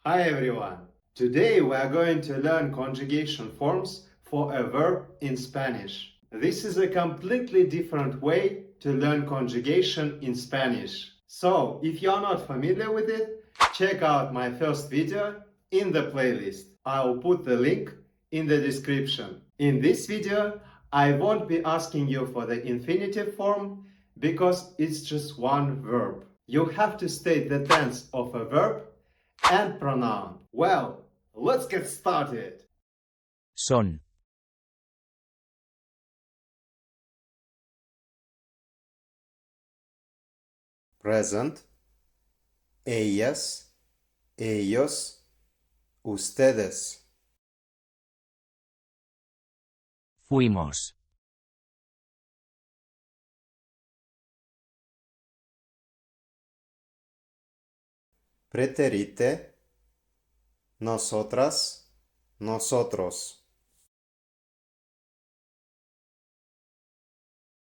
Hi everyone! Today we are going to learn conjugation forms for a verb in Spanish. This is a completely different way to learn conjugation in Spanish. So, if you are not familiar with it, check out my first video in the playlist. I will put the link in the description. In this video, I won't be asking you for the infinitive form because it's just one verb. You have to state the tense of a verb and pronoun. Well, let's get started. Son, Present, ellas, ellos, ustedes. fuimos. Preterite, nosotras, nosotros.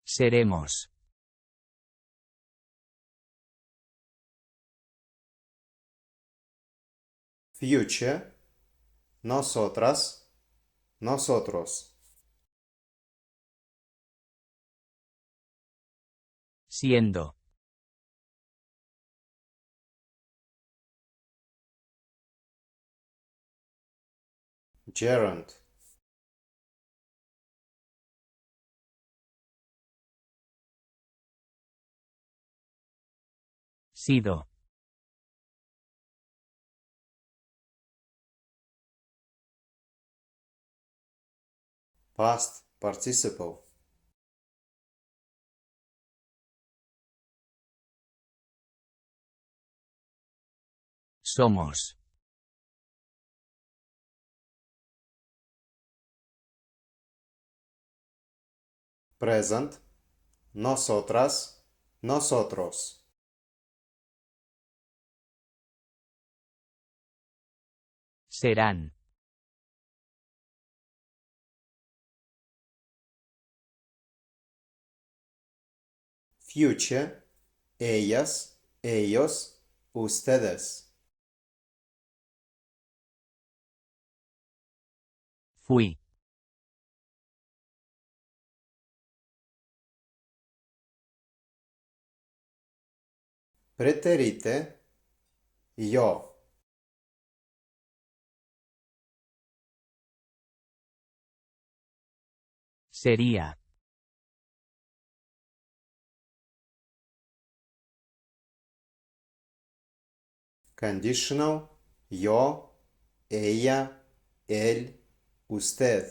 Seremos. Future, nosotras, nosotros. Siendo. Gerund, Sido. past participle. Somos. Present, nosotras, nosotros. Serán. Future, ellas, ellos, ustedes. Fui. Preterite, yo. Sería. Conditional, yo, ella, él, usted.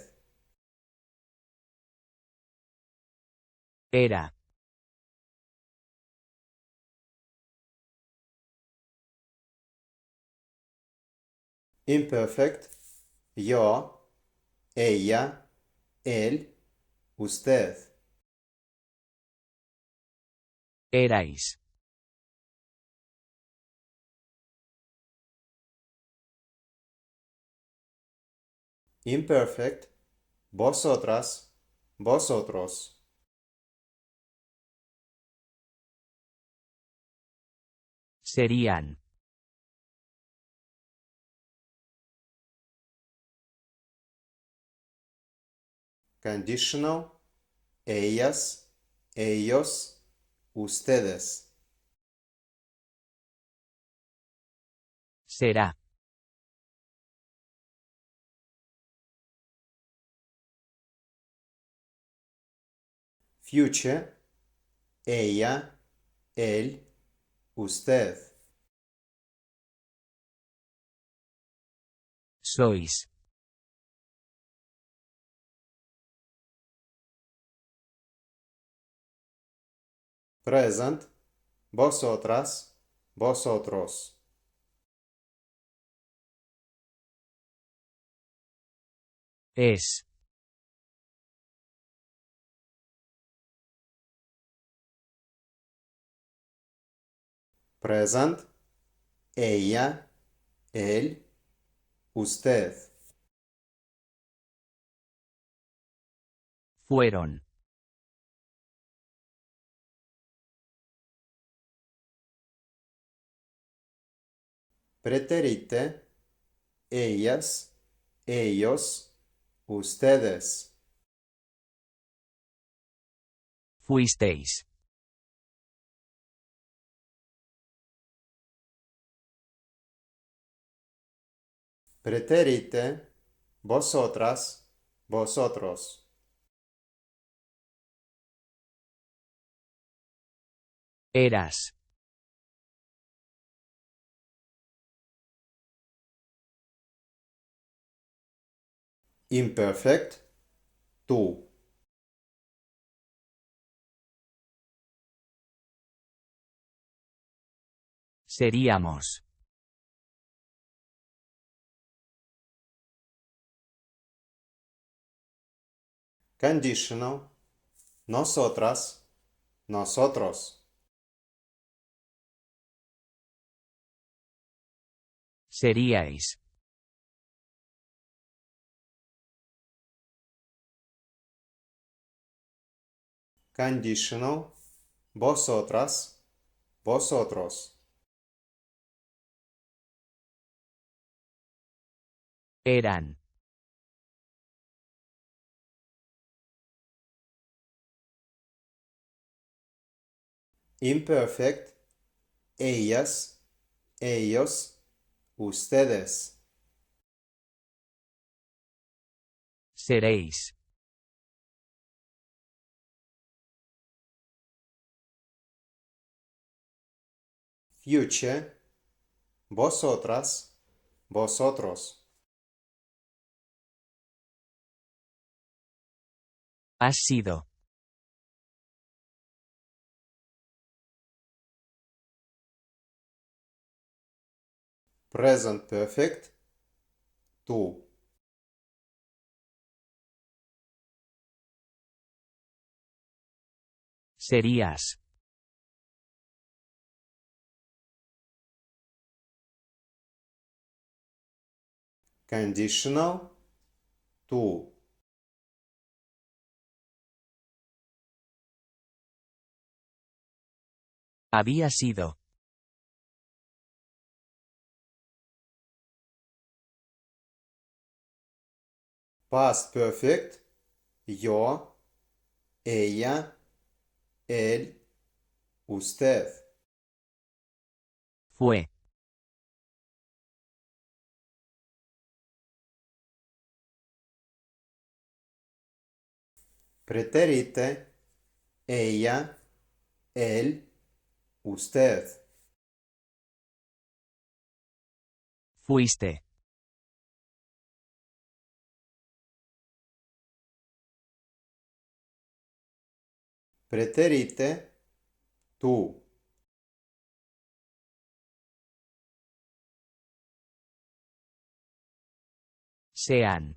Era. Imperfect, yo, ella, él, usted. Erais. Imperfect, vosotras, vosotros. Serían. Conditional, ellas, ellos, ustedes. Será. Future, ella, él, usted. Sois. Present, vosotras, vosotros. Es. Present, ella, él, usted. Fueron. Preterite, ellas, ellos, ustedes. Fuisteis. Pretérite, vosotras, vosotros. Eras. Imperfect, tú. Seríamos. Conditional, nosotras, nosotros. Seríais. Conditional, vosotras, vosotros. Eran. Imperfect, ellas, ellos, ustedes. Seréis. Future, vosotras, vosotros. Has sido. Present perfect, tú. Serías. Conditional, tú. Había sido. Past perfect, yo, ella, él, usted. Fue. Pretérite, ella, él, usted. Fuiste. Pretérite, tú. Sean.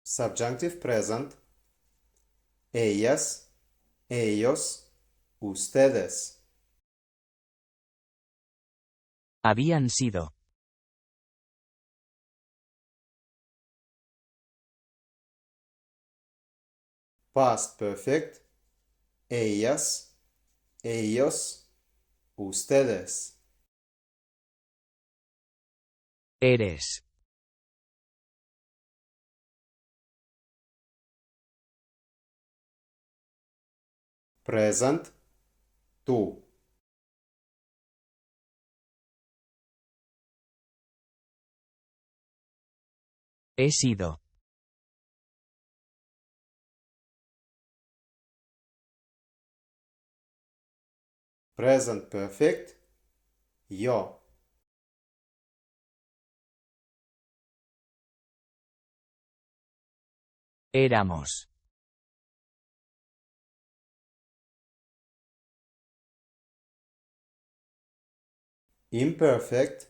Subjunctive present, ellas, ellos, ustedes. Habían sido. Past perfect, ellas, ellos, ustedes. Eres. Present, tú. He sido. Present perfect, yo. Éramos. Imperfect,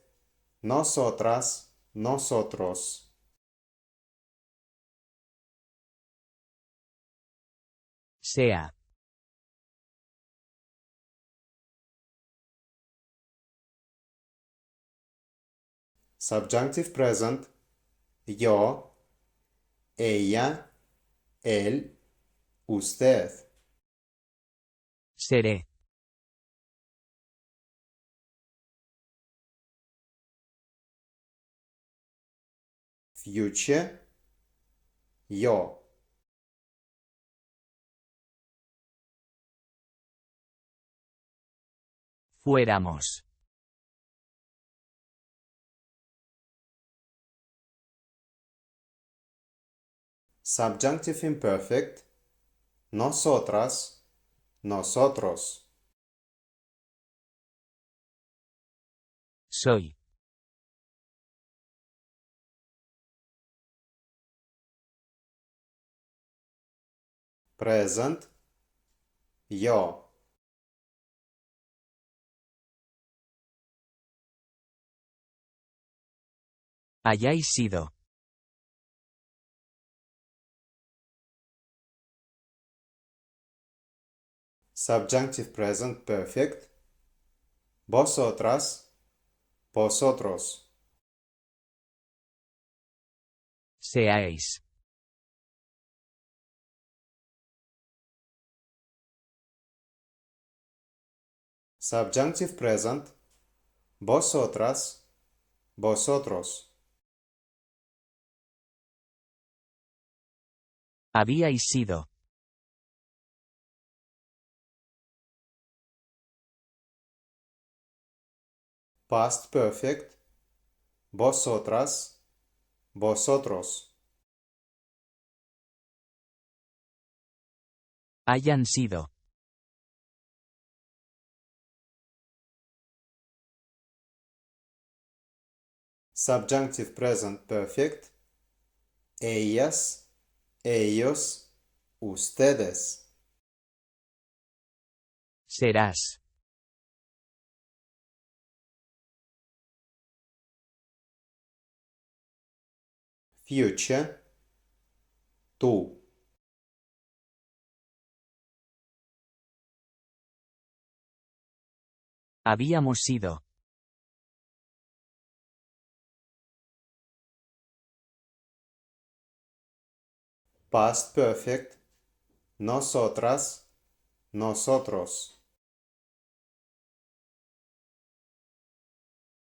nosotras, nosotros. Sea. Subjunctive present, yo, ella, él, usted. Seré. future, yo. Fuéramos. Subjunctive imperfect, nosotras, nosotros. Soy. Present, yo. Hayáis sido. Subjunctive present perfect, vosotras, vosotros. Seáis. Subjunctive present, vosotras, vosotros. Habíais sido. Past perfect, vosotras, vosotros. Hayan sido. Subjunctive present perfect, ellas, ellos, ustedes. Serás. Future, tú. Habíamos sido. Past perfect, nosotras, nosotros.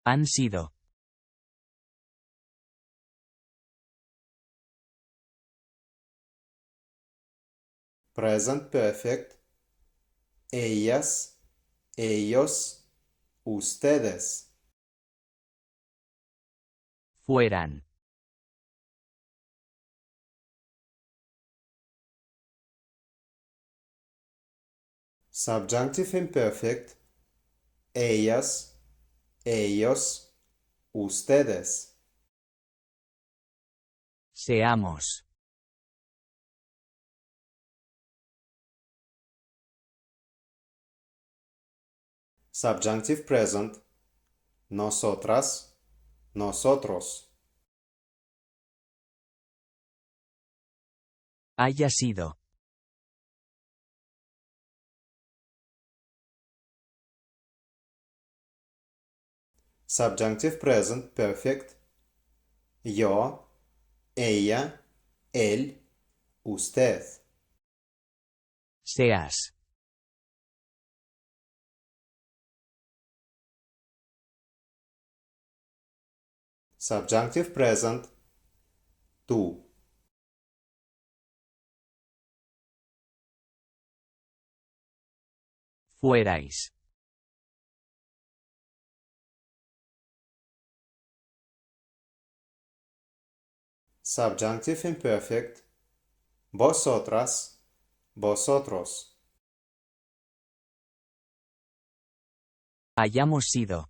Han sido. Present perfect, ellas, ellos, ustedes. Fueran. Subjunctive imperfect, ellas, ellos, ustedes. Seamos. Subjunctive present, nosotras, nosotros. Haya sido. Subjunctive present perfect, yo, ella, él, usted. Seas. Subjunctive present, tú. Fuerais. Subjunctive imperfect, vosotras, vosotros. Hayamos sido.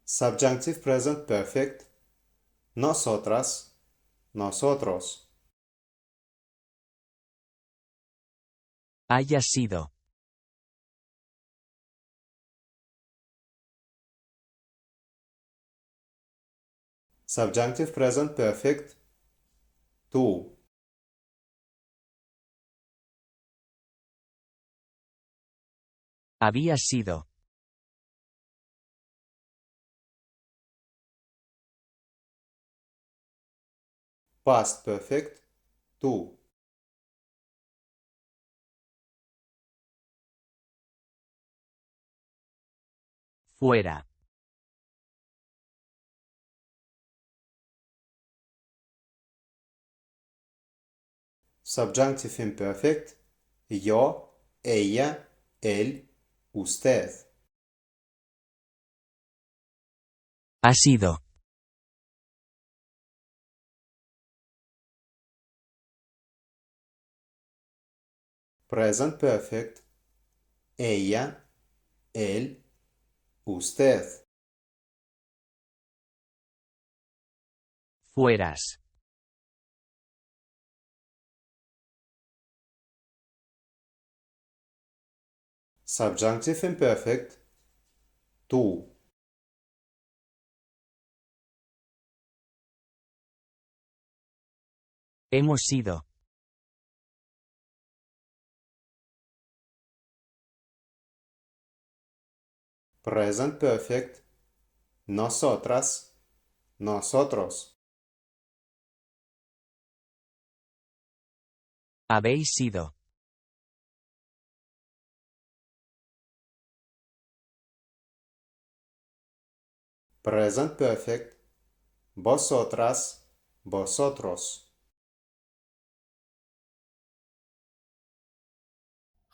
Subjunctive present perfect, nosotras, nosotros. Haya sido. Subjunctive present perfect, tú. Había sido. Past perfect, tú. fuera. Subjunctive imperfect, yo, ella, él, usted. Ha sido. Present perfect, ella, él, usted. Fueras. Subjunctive imperfect, tú. Hemos sido. Present perfect, nosotras, nosotros. Habéis sido. Present perfect, vosotras, vosotros.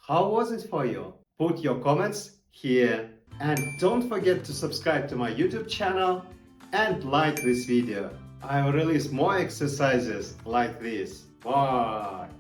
How was it for you? Put your comments here and don't forget to subscribe to my YouTube channel and like this video. I will release more exercises like this. Bye!